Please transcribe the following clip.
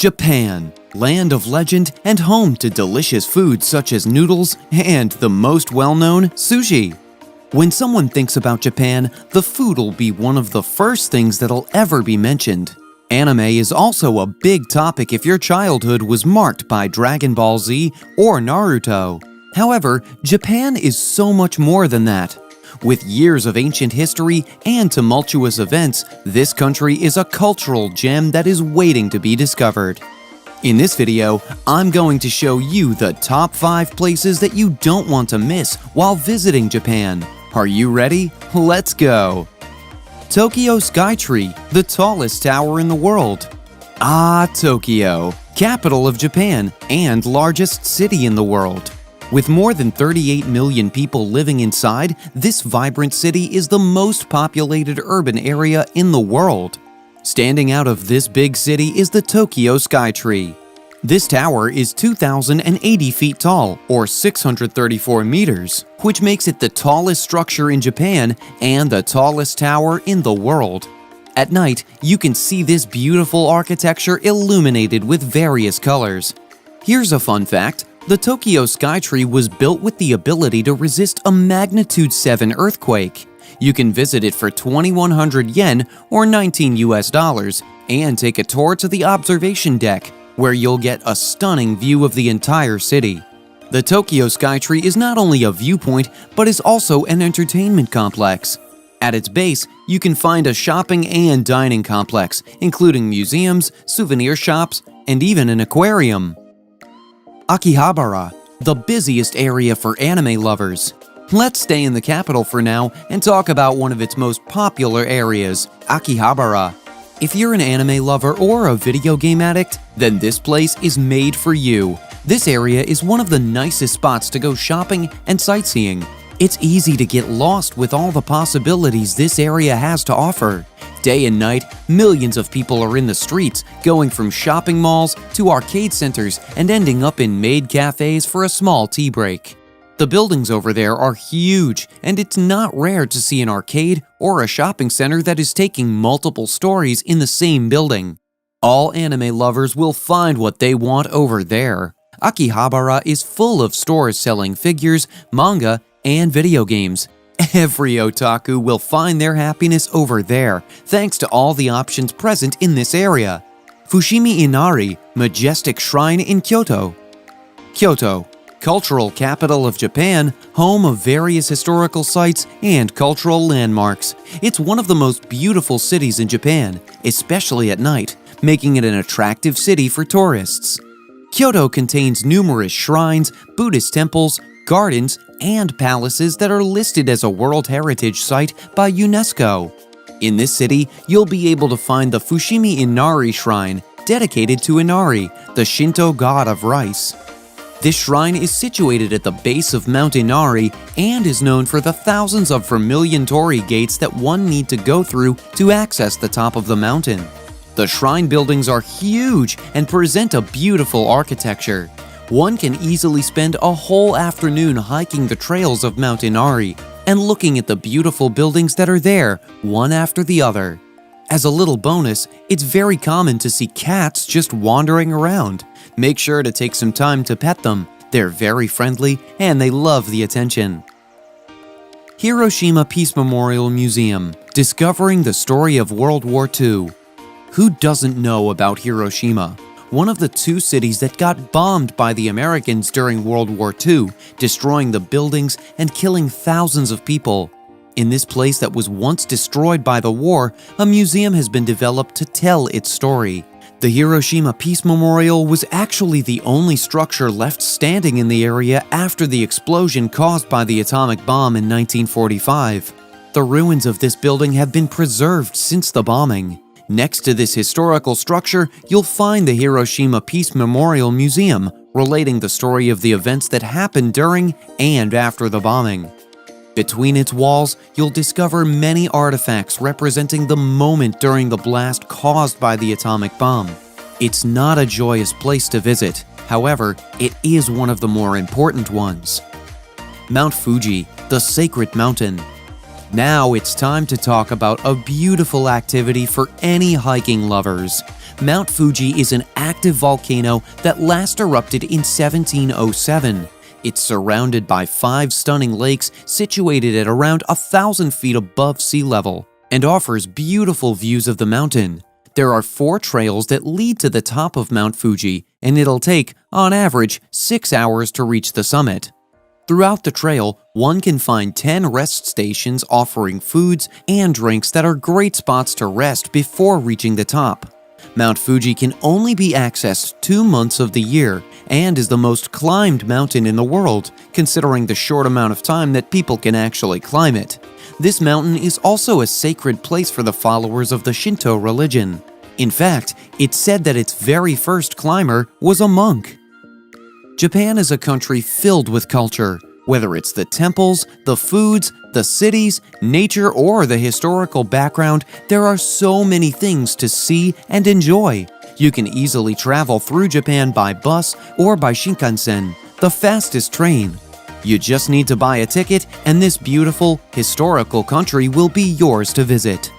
Japan, land of legend and home to delicious foods such as noodles and the most well-known sushi. When someone thinks about Japan, the food will be one of the first things that'll ever be mentioned. Anime is also a big topic if your childhood was marked by Dragon Ball Z or Naruto. However, Japan is so much more than that. With years of ancient history and tumultuous events, this country is a cultural gem that is waiting to be discovered. In this video, I'm going to show you the top 5 places that you don't want to miss while visiting Japan. Are you ready? Let's go! Tokyo Skytree, the tallest tower in the world. Tokyo, capital of Japan and largest city in the world. With more than 38 million people living inside, this vibrant city is the most populated urban area in the world. Standing out of this big city is the Tokyo Skytree. This tower is 2,080 feet tall, or 634 meters, which makes it the tallest structure in Japan and the tallest tower in the world. At night, you can see this beautiful architecture illuminated with various colors. Here's a fun fact. The Tokyo Skytree was built with the ability to resist a magnitude 7 earthquake. You can visit it for 2,100 yen or $19 and take a tour to the observation deck, where you'll get a stunning view of the entire city. The Tokyo Skytree is not only a viewpoint, but is also an entertainment complex. At its base, you can find a shopping and dining complex, including museums, souvenir shops, and even an aquarium. Akihabara, the busiest area for anime lovers. Let's stay in the capital for now and talk about one of its most popular areas, Akihabara. If you're an anime lover or a video game addict, then this place is made for you. This area is one of the nicest spots to go shopping and sightseeing. It's easy to get lost with all the possibilities this area has to offer. Day and night, millions of people are in the streets, going from shopping malls to arcade centers and ending up in maid cafes for a small tea break. The buildings over there are huge, and it's not rare to see an arcade or a shopping center that is taking multiple stories in the same building. All anime lovers will find what they want over there. Akihabara is full of stores selling figures, manga, and video games. Every otaku will find their happiness over there, thanks to all the options present in this area. Fushimi Inari, majestic shrine in Kyoto. Kyoto, cultural capital of Japan, home of various historical sites and cultural landmarks. It's one of the most beautiful cities in Japan, especially at night, making it an attractive city for tourists. Kyoto contains numerous shrines, Buddhist temples, gardens, and palaces that are listed as a World Heritage Site by UNESCO. In this city, you'll be able to find the Fushimi Inari Shrine, dedicated to Inari, the Shinto god of rice. This shrine is situated at the base of Mount Inari and is known for the thousands of vermilion torii gates that one need to go through to access the top of the mountain. The shrine buildings are huge and present a beautiful architecture. One can easily spend a whole afternoon hiking the trails of Mount Inari and looking at the beautiful buildings that are there, one after the other. As a little bonus, it's very common to see cats just wandering around. Make sure to take some time to pet them. They're very friendly and they love the attention. Hiroshima Peace Memorial Museum, discovering the story of World War II. Who doesn't know about Hiroshima? One of the 2 cities that got bombed by the Americans during World War II, destroying the buildings and killing thousands of people. In this place that was once destroyed by the war, a museum has been developed to tell its story. The Hiroshima Peace Memorial was actually the only structure left standing in the area after the explosion caused by the atomic bomb in 1945. The ruins of this building have been preserved since the bombing. Next to this historical structure, you'll find the Hiroshima Peace Memorial Museum, relating the story of the events that happened during and after the bombing. Between its walls, you'll discover many artifacts representing the moment during the blast caused by the atomic bomb. It's not a joyous place to visit, however, it is one of the more important ones. Mount Fuji, the sacred mountain. Now it's time to talk about a beautiful activity for any hiking lovers. Mount Fuji is an active volcano that last erupted in 1707. It's surrounded by 5 stunning lakes situated at around 1,000 feet above sea level and offers beautiful views of the mountain. There are 4 trails that lead to the top of Mount Fuji, and it'll take, on average, 6 hours to reach the summit. Throughout the trail, one can find 10 rest stations offering foods and drinks that are great spots to rest before reaching the top. Mount Fuji can only be accessed 2 months of the year and is the most climbed mountain in the world, considering the short amount of time that people can actually climb it. This mountain is also a sacred place for the followers of the Shinto religion. In fact, it's said that its very first climber was a monk. Japan is a country filled with culture. Whether it's the temples, the foods, the cities, nature, or the historical background, there are so many things to see and enjoy. You can easily travel through Japan by bus or by Shinkansen, the fastest train. You just need to buy a ticket, and this beautiful, historical country will be yours to visit.